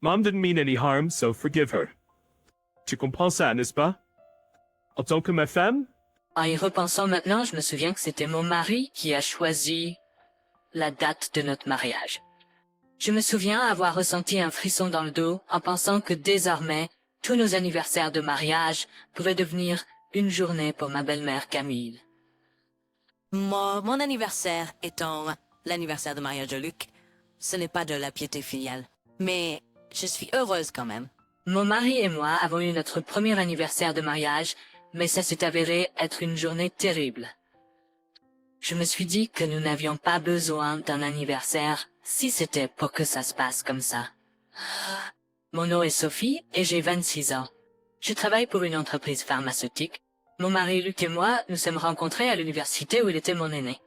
Mom didn't mean any harm, so forgive her. Tu comprends ça, n'est-ce pas? En tant que ma femme? En y repensant maintenant, je me souviens que c'était mon mari qui a choisi la date de notre mariage. Je me souviens avoir ressenti un frisson dans le dos en pensant que désormais, tous nos anniversaires de mariage pouvaient devenir une journée pour ma belle-mère Camille. Mon anniversaire étant l'anniversaire de mariage de Luc, ce n'est pas de la piété filiale, mais je suis heureuse quand même. Mon mari et moi avons eu notre premier anniversaire de mariage, mais ça s'est avéré être une journée terrible. Je me suis dit que nous n'avions pas besoin d'un anniversaire si c'était pour que ça se passe comme ça. Mon nom est Sophie et j'ai 26 ans. Je travaille pour une entreprise pharmaceutique. Mon mari Luc et moi nous sommes rencontrés à l'université où il était mon aîné.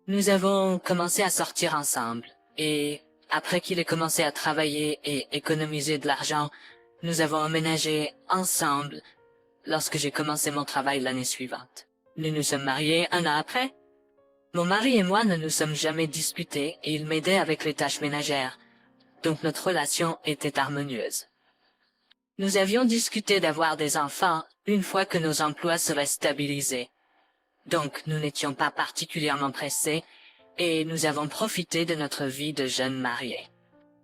Nous avons commencé à sortir ensemble et après qu'il ait commencé à travailler et économiser de l'argent, nous avons emménagé ensemble lorsque j'ai commencé mon travail l'année suivante. Nous nous sommes mariés un an après. Mon mari et moi ne nous sommes jamais disputés et il m'aidait avec les tâches ménagères, donc notre relation était harmonieuse. Nous avions discuté d'avoir des enfants une fois que nos emplois seraient stabilisés. Donc nous n'étions pas particulièrement pressés et nous avons profité de notre vie de jeunes mariés.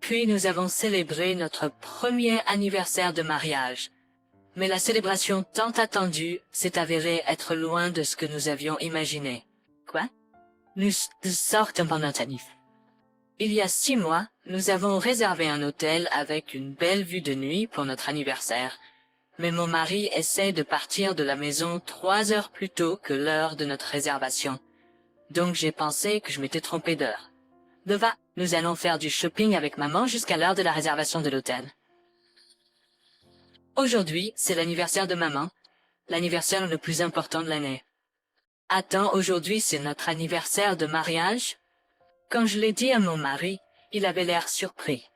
Puis nous avons célébré notre premier anniversaire de mariage. Mais la célébration tant attendue s'est avérée être loin de ce que nous avions imaginé. Quoi? Nous sortons pendant Tanif. Il y a 6 mois, nous avons réservé un hôtel avec une belle vue de nuit pour notre anniversaire. Mais mon mari essaie de partir de la maison 3 heures plus tôt que l'heure de notre réservation. Donc j'ai pensé que je m'étais trompé d'heure. Deva, nous allons faire du shopping avec maman jusqu'à l'heure de la réservation de l'hôtel. Aujourd'hui, c'est l'anniversaire de maman, l'anniversaire le plus important de l'année. Attends, aujourd'hui c'est notre anniversaire de mariage? Quand je l'ai dit à mon mari, il avait l'air surpris.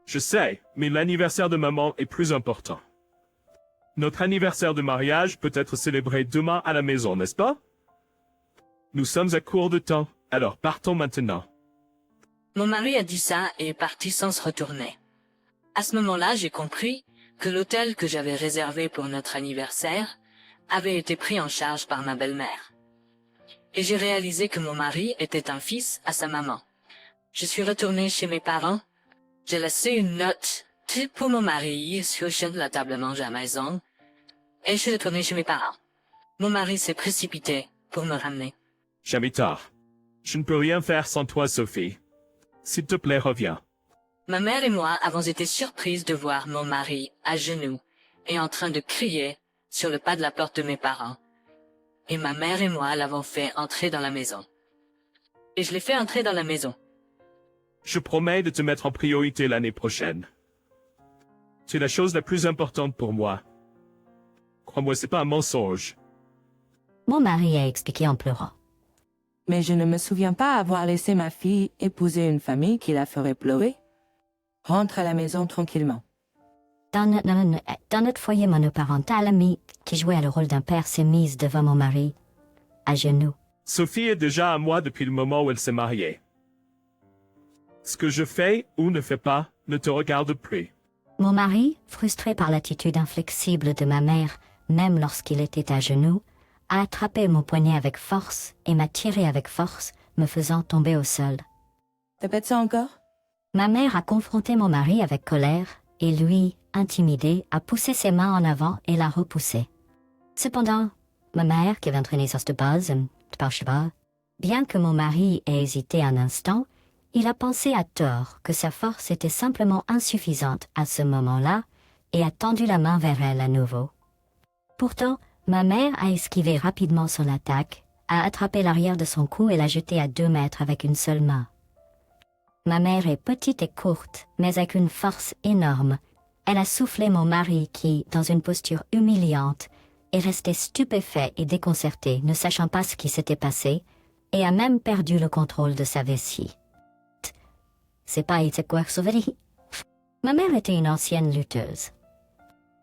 Je sais, mais l'anniversaire de maman est plus important. Notre anniversaire de mariage peut être célébré demain à la maison, n'est-ce pas? Nous sommes à court de temps, alors partons maintenant. Mon mari a dit ça et est parti sans se retourner. À ce moment-là, j'ai compris que l'hôtel que j'avais réservé pour notre anniversaire avait été pris en charge par ma belle-mère. Et j'ai réalisé que mon mari était un fils à sa maman. Je suis retournée chez mes parents. J'ai laissé une note pour mon mari sur la table à manger à la maison. Et je suis retournée chez mes parents. Mon mari s'est précipité pour me ramener. Jamais tard. Je ne peux rien faire sans toi, Sophie. S'il te plaît, reviens. Ma mère et moi avons été surprises de voir mon mari à genoux et en train de crier sur le pas de la porte de mes parents. Et ma mère et moi l'avons fait entrer dans la maison. Et je l'ai fait entrer dans la maison. Je promets de te mettre en priorité l'année prochaine. C'est la chose la plus importante pour moi. Crois-moi, c'est pas un mensonge. Mon mari a expliqué en pleurant. Mais je ne me souviens pas avoir laissé ma fille épouser une famille qui la ferait pleurer. Rentre à la maison tranquillement. Dans notre foyer monoparental, Amy, qui jouait le rôle d'un père, s'est mise devant mon mari, à genoux. Sophie est déjà à moi depuis le moment où elle s'est mariée. Ce que je fais ou ne fais pas ne te regarde plus. Mon mari, frustré par l'attitude inflexible de ma mère, même lorsqu'il était à genoux, a attrapé mon poignet avec force et m'a tiré avec force, me faisant tomber au sol. Répète ça encore? Ma mère a confronté mon mari avec colère et lui, intimidé, a poussé ses mains en avant et l'a repoussé. Cependant, ma mère, qui avait entraîné ça de base, bien que mon mari ait hésité un instant, il a pensé à tort que sa force était simplement insuffisante à ce moment-là et a tendu la main vers elle à nouveau. Pourtant, ma mère a esquivé rapidement son attaque, a attrapé l'arrière de son cou et l'a jeté à 2 mètres avec une seule main. Ma mère est petite et courte, mais avec une force énorme. Elle a soufflé mon mari qui, dans une posture humiliante, est resté stupéfait et déconcerté, ne sachant pas ce qui s'était passé, et a même perdu le contrôle de sa vessie. C'est pas quoi sauver. Ma mère était une ancienne lutteuse.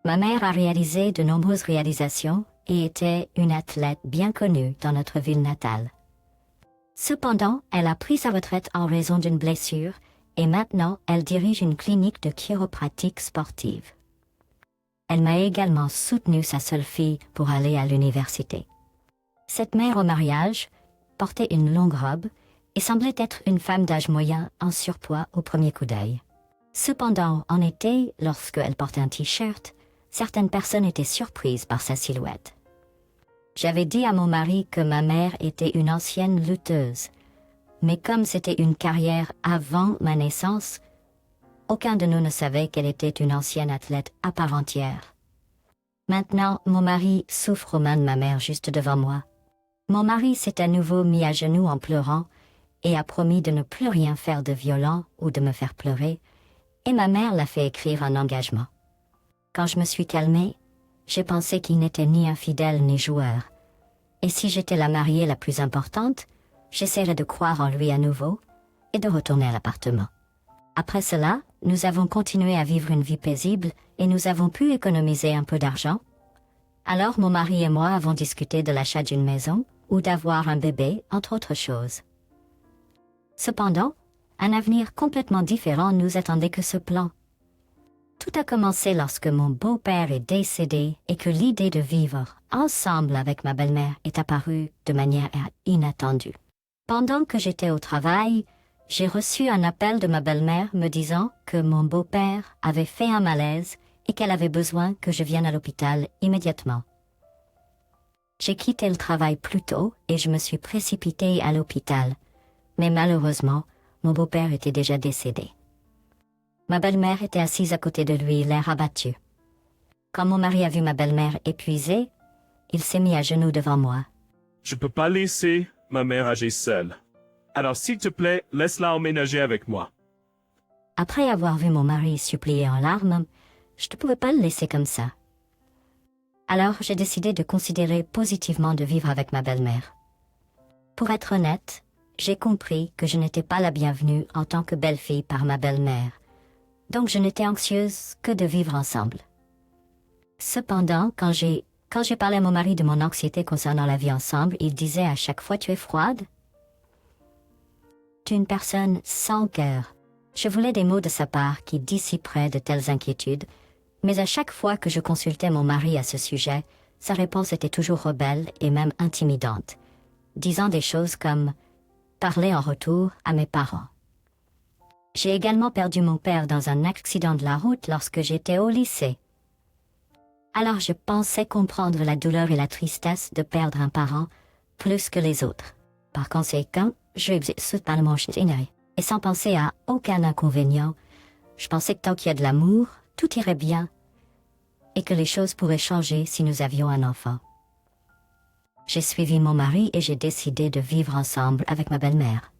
Ma mère a réalisé de nombreuses réalisations et était une athlète bien connue dans notre ville natale. Cependant, elle a pris sa retraite en raison d'une blessure et maintenant elle dirige une clinique de chiropratique sportive. Elle m'a également soutenu sa seule fille pour aller à l'université. Cette mère au mariage portait une longue robe et semblait être une femme d'âge moyen en surpoids au premier coup d'œil. Cependant, en été, lorsqu'elle portait un t-shirt, certaines personnes étaient surprises par sa silhouette. J'avais dit à mon mari que ma mère était une ancienne lutteuse, mais comme c'était une carrière avant ma naissance, aucun de nous ne savait qu'elle était une ancienne athlète à part entière. Maintenant, mon mari souffre aux mains de ma mère juste devant moi. Mon mari s'est à nouveau mis à genoux en pleurant et a promis de ne plus rien faire de violent ou de me faire pleurer, et ma mère l'a fait écrire un engagement. Quand je me suis calmée, j'ai pensé qu'il n'était ni infidèle ni joueur, et si j'étais la mariée la plus importante, j'essaierais de croire en lui à nouveau et de retourner à l'appartement. Après cela, nous avons continué à vivre une vie paisible et nous avons pu économiser un peu d'argent. Alors mon mari et moi avons discuté de l'achat d'une maison ou d'avoir un bébé, entre autres choses. Cependant, un avenir complètement différent nous attendait que ce plan. Tout a commencé lorsque mon beau-père est décédé et que l'idée de vivre ensemble avec ma belle-mère est apparue de manière inattendue. Pendant que j'étais au travail, j'ai reçu un appel de ma belle-mère me disant que mon beau-père avait fait un malaise et qu'elle avait besoin que je vienne à l'hôpital immédiatement. J'ai quitté le travail plus tôt et je me suis précipitée à l'hôpital, mais malheureusement, mon beau-père était déjà décédé. Ma belle-mère était assise à côté de lui, l'air abattu. Quand mon mari a vu ma belle-mère épuisée, il s'est mis à genoux devant moi. Je peux pas laisser ma mère âgée seule. Alors s'il te plaît, laisse-la emménager avec moi. Après avoir vu mon mari supplier en larmes, je ne pouvais pas le laisser comme ça. Alors j'ai décidé de considérer positivement de vivre avec ma belle-mère. Pour être honnête, j'ai compris que je n'étais pas la bienvenue en tant que belle-fille par ma belle-mère, donc je n'étais anxieuse que de vivre ensemble. Cependant, quand j'ai parlé à mon mari de mon anxiété concernant la vie ensemble, il disait à chaque fois « Tu es froide ?» Tu es une personne sans cœur. Je voulais des mots de sa part qui dissiperaient de telles inquiétudes, mais à chaque fois que je consultais mon mari à ce sujet, sa réponse était toujours rebelle et même intimidante, disant des choses comme « parler en retour à mes parents ». J'ai également perdu mon père dans un accident de la route lorsque j'étais au lycée. Alors je pensais comprendre la douleur et la tristesse de perdre un parent plus que les autres. Par conséquent, je totalement généré. Et sans penser à aucun inconvénient, je pensais que tant qu'il y a de l'amour, tout irait bien et que les choses pourraient changer si nous avions un enfant. J'ai suivi mon mari et j'ai décidé de vivre ensemble avec ma belle-mère.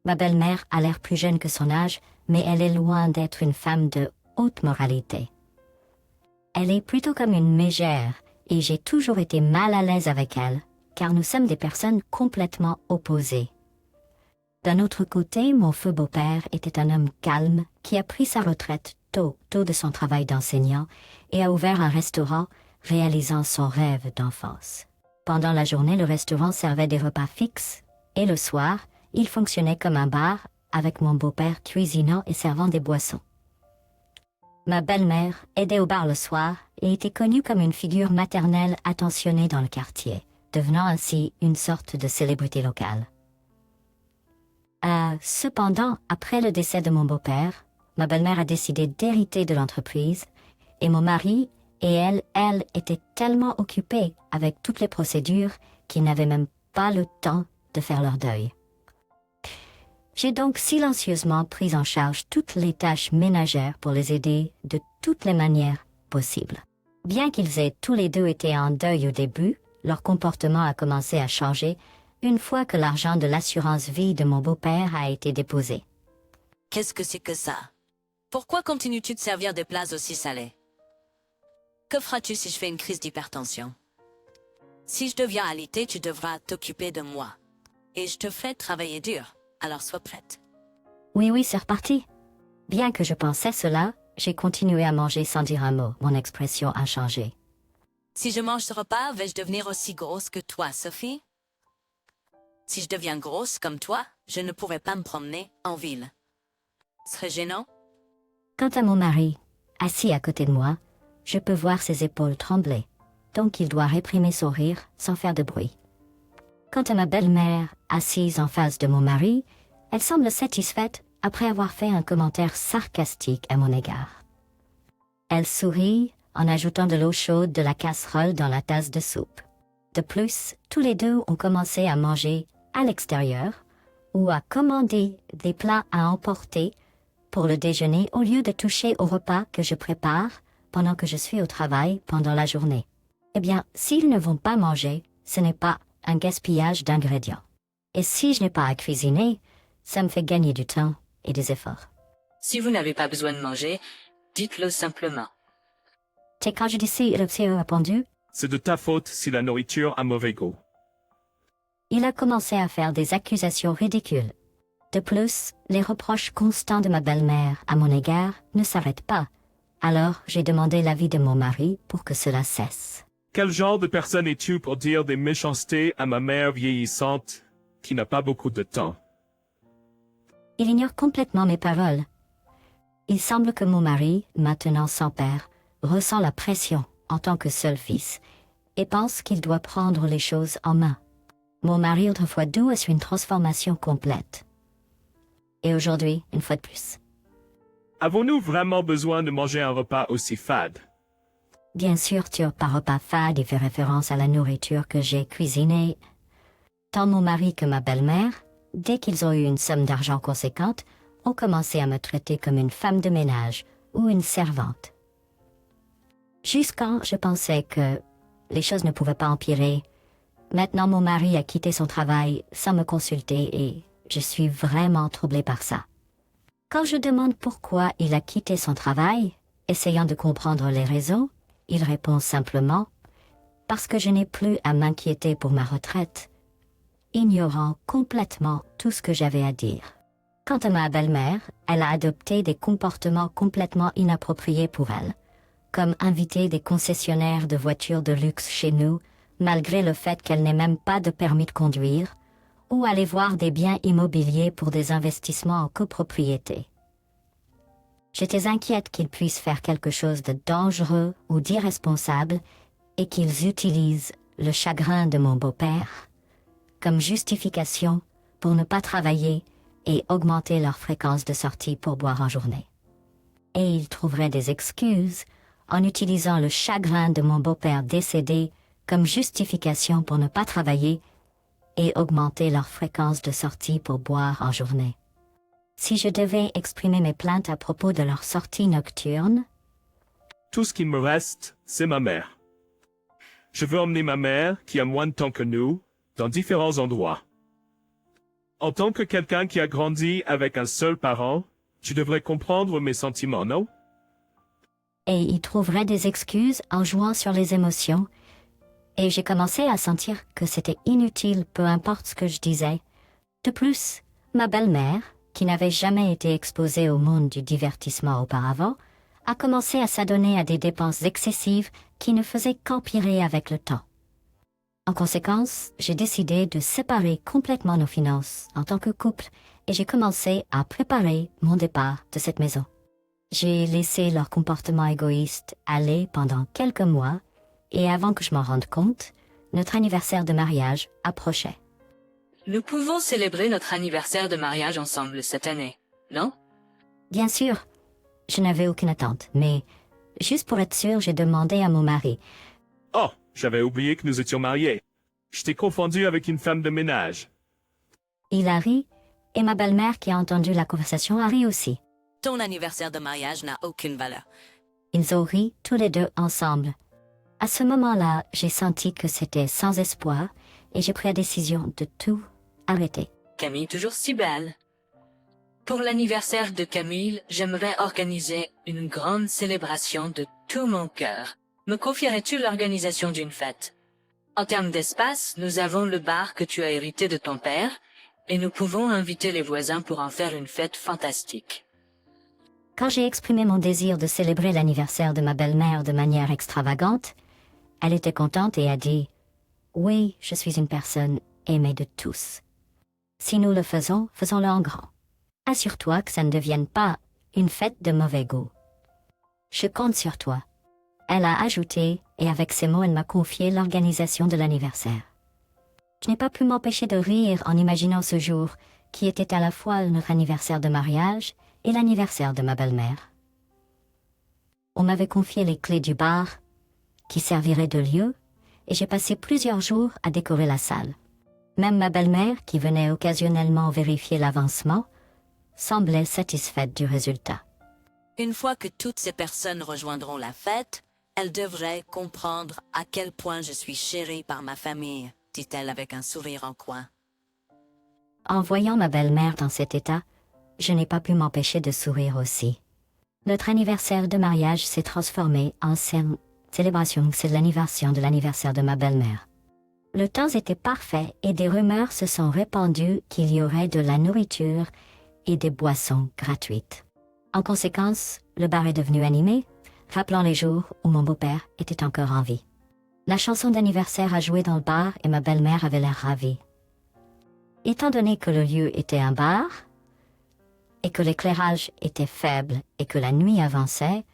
Ma belle-mère a l'air plus jeune que son âge, mais elle est loin d'être une femme de haute moralité. Elle est plutôt comme une mégère et j'ai toujours été mal à l'aise avec elle, car nous sommes des personnes complètement opposées. D'un autre côté, mon feu beau-père était un homme calme qui a pris sa retraite tôt de son travail d'enseignant et a ouvert un restaurant réalisant son rêve d'enfance. Pendant la journée, le restaurant servait des repas fixes et le soir, il fonctionnait comme un bar avec mon beau-père cuisinant et servant des boissons. Ma belle-mère aidait au bar le soir et était connue comme une figure maternelle attentionnée dans le quartier, devenant ainsi une sorte de célébrité locale. Cependant, après le décès de mon beau-père, ma belle-mère a décidé d'hériter de l'entreprise et mon mari et elle étaient tellement occupés avec toutes les procédures qu'ils n'avaient même pas le temps de faire leur deuil. J'ai donc silencieusement pris en charge toutes les tâches ménagères pour les aider de toutes les manières possibles. Bien qu'ils aient tous les deux été en deuil au début, leur comportement a commencé à changer une fois que l'argent de l'assurance vie de mon beau-père a été déposé. Qu'est-ce que c'est que ça? Pourquoi continues-tu de servir des plats aussi salés? Que feras-tu si je fais une crise d'hypertension? Si je deviens alité, tu devras t'occuper de moi. Et je te ferai travailler dur, alors sois prête. Oui, c'est reparti. Bien que je pensais cela, j'ai continué à manger sans dire un mot. Mon expression a changé. Si je mange ce repas, vais-je devenir aussi grosse que toi, Sophie? Si je deviens grosse comme toi, je ne pourrai pas me promener en ville. Serait gênant? Quant à mon mari, assis à côté de moi, je peux voir ses épaules trembler, donc il doit réprimer son rire sans faire de bruit. Quant à ma belle-mère, assise en face de mon mari, elle semble satisfaite après avoir fait un commentaire sarcastique à mon égard. Elle sourit en ajoutant de l'eau chaude de la casserole dans la tasse de soupe. De plus, tous les deux ont commencé à manger à l'extérieur ou à commander des plats à emporter pour le déjeuner au lieu de toucher au repas que je prépare pendant que je suis au travail pendant la journée. Eh bien, s'ils ne vont pas manger, ce n'est pas un gaspillage d'ingrédients. Et si je n'ai pas à cuisiner, ça me fait gagner du temps et des efforts. Si vous n'avez pas besoin de manger, dites-le simplement. C'est quand je dis si, il a répondu, C'est de ta faute si la nourriture a mauvais goût. il a commencé à faire des accusations ridicules. De plus, les reproches constants de ma belle-mère à mon égard ne s'arrêtent pas. Alors, j'ai demandé l'avis de mon mari pour que cela cesse. Quel genre de personne es-tu pour dire des méchancetés à ma mère vieillissante qui n'a pas beaucoup de temps? Il ignore complètement mes paroles. Il semble que mon mari, maintenant sans père, ressent la pression en tant que seul fils et pense qu'il doit prendre les choses en main. Mon mari, autrefois doux, a su une transformation complète. Et aujourd'hui, une fois de plus. Avons-nous vraiment besoin de manger un repas aussi fade? Bien sûr, par repas fade, il fait référence à la nourriture que j'ai cuisinée. Tant mon mari que ma belle-mère, dès qu'ils ont eu une somme d'argent conséquente, ont commencé à me traiter comme une femme de ménage ou une servante. Jusqu'à je pensais que les choses ne pouvaient pas empirer. Maintenant, mon mari a quitté son travail sans me consulter et je suis vraiment troublée par ça. Quand je demande pourquoi il a quitté son travail, essayant de comprendre les raisons, il répond simplement « parce que je n'ai plus à m'inquiéter pour ma retraite », ignorant complètement tout ce que j'avais à dire. Quant à ma belle-mère, elle a adopté des comportements complètement inappropriés pour elle, comme inviter des concessionnaires de voitures de luxe chez nous, malgré le fait qu'elle n'ait même pas de permis de conduire, ou aller voir des biens immobiliers pour des investissements en copropriété. J'étais inquiète qu'ils puissent faire quelque chose de dangereux ou d'irresponsable et qu'ils utilisent le chagrin de mon beau-père comme justification pour ne pas travailler et augmenter leur fréquence de sortie pour boire en journée. Et ils trouveraient des excuses en utilisant le chagrin de mon beau-père décédé comme justification pour ne pas travailler et augmenter leur fréquence de sortie pour boire en journée. Si je devais exprimer mes plaintes à propos de leur sortie nocturne, Tout ce qui me reste, c'est ma mère. Je veux emmener ma mère, qui a moins de temps que nous, dans différents endroits. En tant que quelqu'un qui a grandi avec un seul parent, tu devrais comprendre mes sentiments, non? et ils trouveraient des excuses en jouant sur les émotions, et j'ai commencé à sentir que c'était inutile, peu importe ce que je disais. De plus, ma belle-mère, qui n'avait jamais été exposée au monde du divertissement auparavant, a commencé à s'adonner à des dépenses excessives qui ne faisaient qu'empirer avec le temps. En conséquence, j'ai décidé de séparer complètement nos finances en tant que couple et j'ai commencé à préparer mon départ de cette maison. J'ai laissé leur comportement égoïste aller pendant quelques mois et avant que je m'en rende compte, notre anniversaire de mariage approchait. Nous pouvons célébrer notre anniversaire de mariage ensemble cette année, non? Bien sûr, je n'avais aucune attente, mais juste pour être sûr, j'ai demandé à mon mari. Oh, j'avais oublié que nous étions mariés. Je t'ai confondu avec une femme de ménage. Il a ri, et ma belle-mère qui a entendu la conversation a ri aussi. Ton anniversaire de mariage n'a aucune valeur. Ils ont ri tous les deux ensemble. À ce moment-là, j'ai senti que c'était sans espoir et j'ai pris la décision de tout arrêter. Camille toujours si belle. Pour l'anniversaire de Camille, j'aimerais organiser une grande célébration de tout mon cœur. Me confierais-tu l'organisation d'une fête? En termes d'espace, nous avons le bar que tu as hérité de ton père et nous pouvons inviter les voisins pour en faire une fête fantastique. Quand j'ai exprimé mon désir de célébrer l'anniversaire de ma belle-mère de manière extravagante, elle était contente et a dit « Oui, je suis une personne aimée de tous. Si nous le faisons, faisons-le en grand. » Assure-toi que ça ne devienne pas une fête de mauvais goût. Je compte sur toi. Elle a ajouté, et avec ces mots, elle m'a confié l'organisation de l'anniversaire. Je n'ai pas pu m'empêcher de rire en imaginant ce jour, qui était à la fois notre anniversaire de mariage et l'anniversaire de ma belle-mère. On m'avait confié les clés du bar, qui servirait de lieu, et j'ai passé plusieurs jours à décorer la salle. Même ma belle-mère, qui venait occasionnellement vérifier l'avancement, semblait satisfaite du résultat. Une fois que toutes ces personnes rejoindront la fête, elles devraient comprendre à quel point je suis chérie par ma famille, dit-elle avec un sourire en coin. En voyant ma belle-mère dans cet état, je n'ai pas pu m'empêcher de sourire aussi. Notre anniversaire de mariage s'est transformé en célébration, c'est l'anniversaire de ma belle-mère. Le temps était parfait et des rumeurs se sont répandues qu'il y aurait de la nourriture et des boissons gratuites. En conséquence, le bar est devenu animé, rappelant les jours où mon beau-père était encore en vie. La chanson d'anniversaire a joué dans le bar et ma belle-mère avait l'air ravie. Étant donné que le lieu était un bar, et que l'éclairage était faible et que la nuit avançait,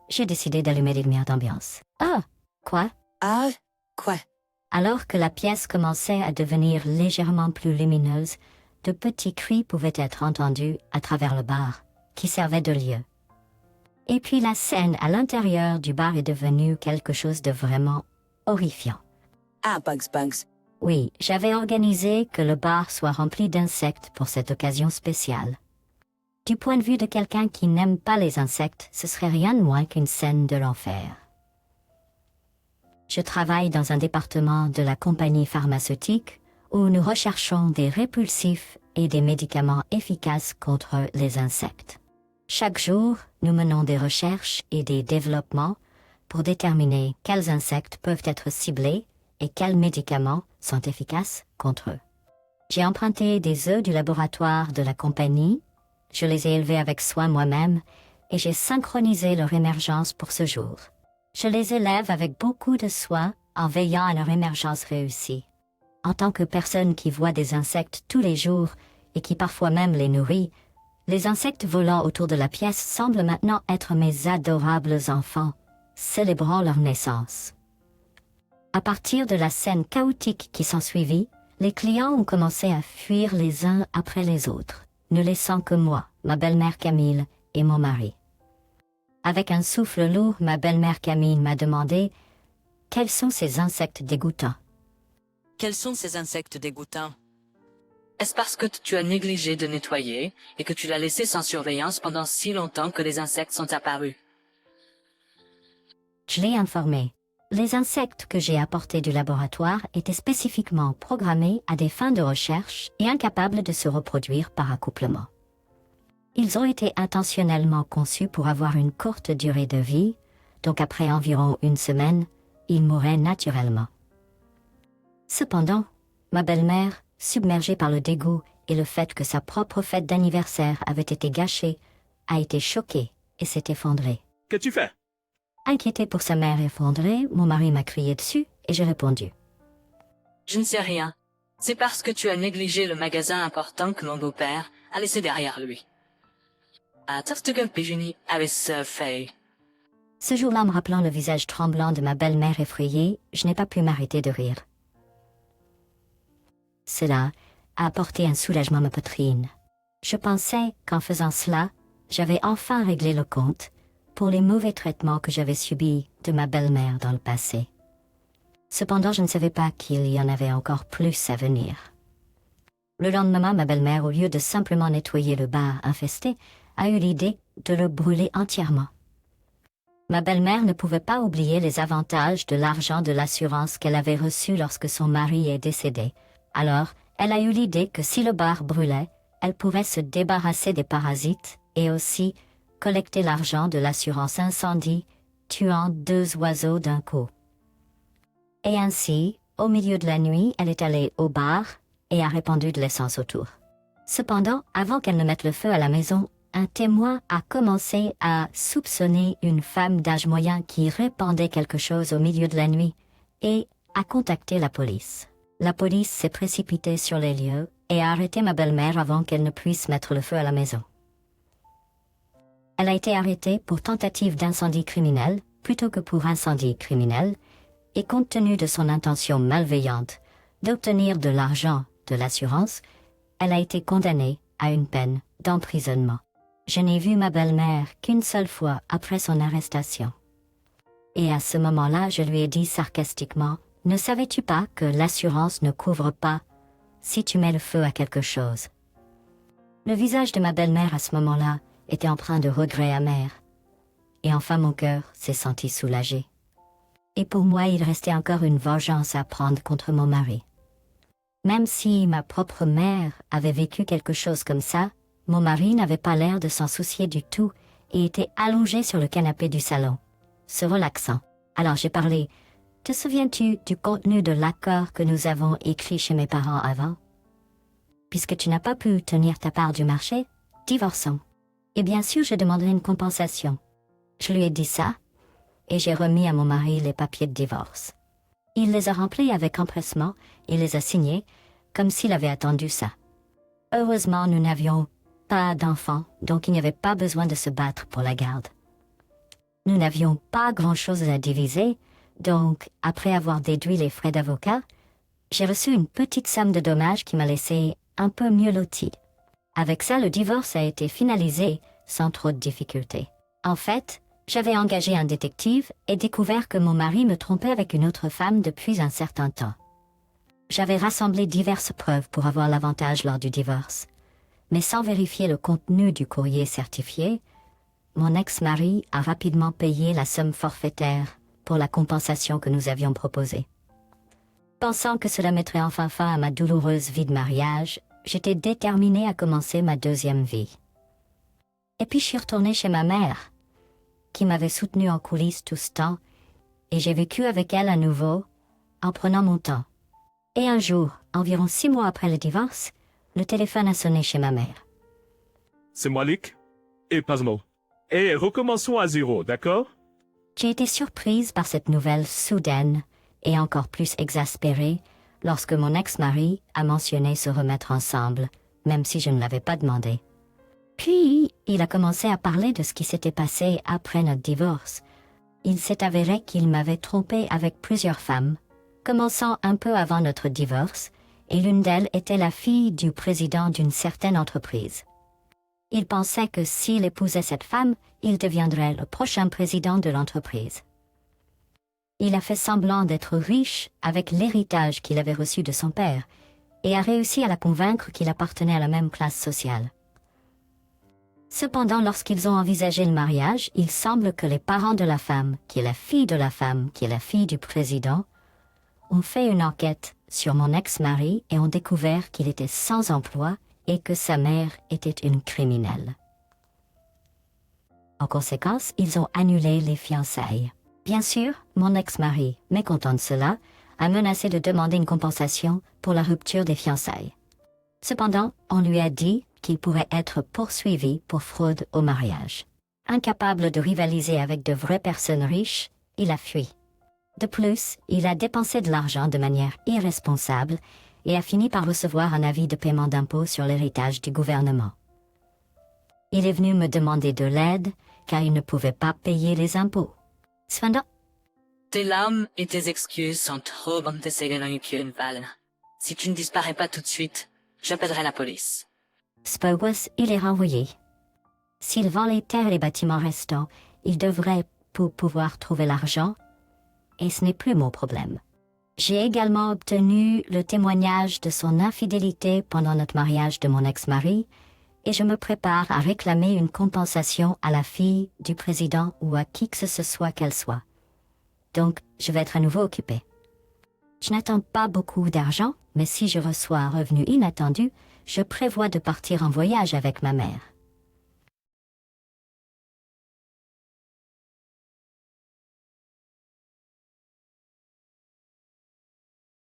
j'ai décidé d'allumer les lumières d'ambiance. Ah, quoi? Ah, quoi? Alors que la pièce commençait à devenir légèrement plus lumineuse, de petits cris pouvaient être entendus à travers le bar, qui servait de lieu. Et puis la scène à l'intérieur du bar est devenue quelque chose de vraiment horrifiant. Ah, Bugs. Oui, j'avais organisé que le bar soit rempli d'insectes pour cette occasion spéciale. Du point de vue de quelqu'un qui n'aime pas les insectes, ce serait rien de moins qu'une scène de l'enfer. Je travaille dans un département de la compagnie pharmaceutique où nous recherchons des répulsifs et des médicaments efficaces contre les insectes. Chaque jour, nous menons des recherches et des développements pour déterminer quels insectes peuvent être ciblés et quels médicaments sont efficaces contre eux. J'ai emprunté des œufs du laboratoire de la compagnie, je les ai élevés avec soin moi-même et j'ai synchronisé leur émergence pour ce jour. Je les élève avec beaucoup de soin en veillant à leur émergence réussie. En tant que personne qui voit des insectes tous les jours et qui parfois même les nourrit, les insectes volant autour de la pièce semblent maintenant être mes adorables enfants, célébrant leur naissance. À partir de la scène chaotique qui s'ensuivit, les clients ont commencé à fuir les uns après les autres, ne laissant que moi, ma belle-mère Camille et mon mari. Avec un souffle lourd, ma belle-mère Camille m'a demandé « Quels sont ces insectes dégoûtants ?» Quels sont ces insectes dégoûtants? Est-ce parce que tu as négligé de nettoyer et que tu l'as laissé sans surveillance pendant si longtemps que les insectes sont apparus? Je l'ai informé. Les insectes que j'ai apportés du laboratoire étaient spécifiquement programmés à des fins de recherche et incapables de se reproduire par accouplement. Ils ont été intentionnellement conçus pour avoir une courte durée de vie, donc après environ une semaine, ils mourraient naturellement. Cependant, ma belle-mère, submergée par le dégoût et le fait que sa propre fête d'anniversaire avait été gâchée, a été choquée et s'est effondrée. Qu'as-tu fait? Inquiété pour sa mère effondrée, mon mari m'a crié dessus et j'ai répondu. Je ne sais rien. C'est parce que tu as négligé le magasin important que mon beau-père a laissé derrière lui. Tortuga Pigeonnier avait ce fait. Ce jour-là, me rappelant le visage tremblant de ma belle-mère effrayée, je n'ai pas pu m'arrêter de rire. Cela a apporté un soulagement à ma poitrine. Je pensais qu'en faisant cela, j'avais enfin réglé le compte pour les mauvais traitements que j'avais subis de ma belle-mère dans le passé. Cependant, je ne savais pas qu'il y en avait encore plus à venir. Le lendemain, ma belle-mère, au lieu de simplement nettoyer le bar infesté, a eu l'idée de le brûler entièrement. Ma belle-mère ne pouvait pas oublier les avantages de l'argent de l'assurance qu'elle avait reçu lorsque son mari est décédé. Alors, elle a eu l'idée que si le bar brûlait, elle pourrait se débarrasser des parasites et aussi collecter l'argent de l'assurance incendie, tuant 2 oiseaux d'un coup. Et ainsi, au milieu de la nuit, elle est allée au bar et a répandu de l'essence autour. Cependant, avant qu'elle ne mette le feu à la maison, un témoin a commencé à soupçonner une femme d'âge moyen qui répandait quelque chose au milieu de la nuit et a contacté la police. La police s'est précipitée sur les lieux et a arrêté ma belle-mère avant qu'elle ne puisse mettre le feu à la maison. Elle a été arrêtée pour tentative d'incendie criminel plutôt que pour incendie criminel, et compte tenu de son intention malveillante d'obtenir de l'argent de l'assurance, elle a été condamnée à une peine d'emprisonnement. Je n'ai vu ma belle-mère qu'une seule fois après son arrestation. Et à ce moment-là, je lui ai dit sarcastiquement, « Ne savais-tu pas que l'assurance ne couvre pas si tu mets le feu à quelque chose ?» Le visage de ma belle-mère à ce moment-là était empreint de regrets amers. Et enfin mon cœur s'est senti soulagé. Et pour moi, il restait encore une vengeance à prendre contre mon mari. Même si ma propre mère avait vécu quelque chose comme ça, mon mari n'avait pas l'air de s'en soucier du tout et était allongé sur le canapé du salon, se relaxant. Alors j'ai parlé. « Te souviens-tu du contenu de l'accord que nous avons écrit chez mes parents avant? Puisque tu n'as pas pu tenir ta part du marché, divorçons. Et bien sûr, je demanderai une compensation. » Je lui ai dit ça, et j'ai remis à mon mari les papiers de divorce. Il les a remplis avec empressement et les a signés, comme s'il avait attendu ça. Heureusement, nous n'avions pas d'enfants, donc il n'y avait pas besoin de se battre pour la garde. Nous n'avions pas grand-chose à diviser, donc, après avoir déduit les frais d'avocat, j'ai reçu une petite somme de dommages qui m'a laissé un peu mieux loti. Avec ça, le divorce a été finalisé sans trop de difficultés. En fait, j'avais engagé un détective et découvert que mon mari me trompait avec une autre femme depuis un certain temps. J'avais rassemblé diverses preuves pour avoir l'avantage lors du divorce, mais sans vérifier le contenu du courrier certifié, mon ex-mari a rapidement payé la somme forfaitaire pour la compensation que nous avions proposée. Pensant que cela mettrait enfin fin à ma douloureuse vie de mariage, j'étais déterminée à commencer ma deuxième vie. Et puis je suis retournée chez ma mère, qui m'avait soutenue en coulisses tout ce temps, et j'ai vécu avec elle à nouveau, en prenant mon temps. Et un jour, environ 6 mois après le divorce, le téléphone a sonné chez ma mère. C'est moi, Lick. Et Pasmo. Et recommençons à zéro, d'accord? J'ai été surprise par cette nouvelle soudaine et encore plus exaspérée lorsque mon ex-mari a mentionné se remettre ensemble, même si je ne l'avais pas demandé. Puis, il a commencé à parler de ce qui s'était passé après notre divorce. Il s'est avéré qu'il m'avait trompée avec plusieurs femmes, commençant un peu avant notre divorce, et l'une d'elles était la fille du président d'une certaine entreprise. Il pensait que s'il épousait cette femme, il deviendrait le prochain président de l'entreprise. Il a fait semblant d'être riche avec l'héritage qu'il avait reçu de son père et a réussi à la convaincre qu'il appartenait à la même classe sociale. Cependant, lorsqu'ils ont envisagé le mariage, il semble que les parents de la femme, qui est la fille de la femme, qui est la fille du président, ont fait une enquête sur mon ex-mari et ont découvert qu'il était sans emploi et que sa mère était une criminelle. En conséquence, ils ont annulé les fiançailles. Bien sûr, mon ex-mari, mécontent de cela, a menacé de demander une compensation pour la rupture des fiançailles. Cependant, on lui a dit qu'il pourrait être poursuivi pour fraude au mariage. Incapable de rivaliser avec de vraies personnes riches, il a fui. De plus, il a dépensé de l'argent de manière irresponsable et a fini par recevoir un avis de paiement d'impôt sur l'héritage du gouvernement. Il est venu me demander de l'aide car il ne pouvait pas payer les impôts. Cependant, Tes larmes et tes excuses sont trop bonnes de Val. Si tu ne disparais pas tout de suite, j'appellerai la police. Spurgus, il est renvoyé. S'il vend les terres et les bâtiments restants, il devrait pouvoir trouver l'argent, et ce n'est plus mon problème. J'ai également obtenu le témoignage de son infidélité pendant notre mariage de mon ex-mari, et je me prépare à réclamer une compensation à la fille du président ou à qui que ce soit qu'elle soit. Donc, je vais être à nouveau occupée. Je n'attends pas beaucoup d'argent, mais si je reçois un revenu inattendu, je prévois de partir en voyage avec ma mère.